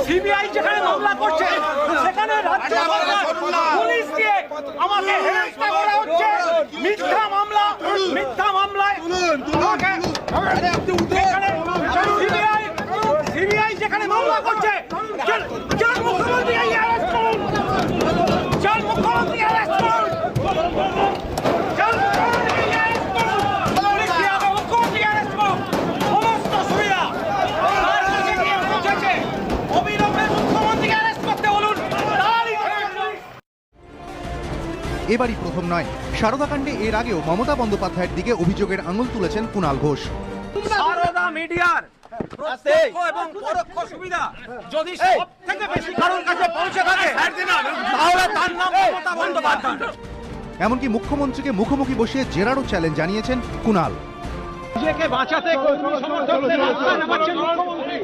CBI যেখানে মামলা করছে সেখানে রাজ্য সরকার পুলিশ দিয়ে আমাকে হেনস্থা করা হচ্ছে। মিথ্যা মামলায় সিবিআই যেখানে মামলা করছে মুখ্যমন্ত্রী অ্যারেস্ট করুন, মুখ্যমন্ত্রী অ্যারেস্ট করুন, মুখ্যমন্ত্রী অ্যারেস্ট করুন। সমস্ত সুবিধা এবারই প্রথম নয়, সারদাকাণ্ডে এর আগেও মমতা বন্দ্যোপাধ্যায়ের দিকে অভিযোগের আঙুল তুলেছেন কুণাল ঘোষ। সারদা মিডিয়ার প্রত্যক্ষ এবং পরোক্ষ সুবিধা যদি সবথেকে বেশি কারোর কাছে পৌঁছে থাকে তাহলে তার নাম মমতা বন্দ্যোপাধ্যায়। এমনকি মুখ্যমন্ত্রীকে মুখোমুখি বসিয়ে জেরারও চ্যালেঞ্জ জানিয়েছেন কুণাল। নিজেকে বাঁচাতে সমর্থকদের রাস্তায় নামাচ্ছেন মুখ্যমন্ত্রী।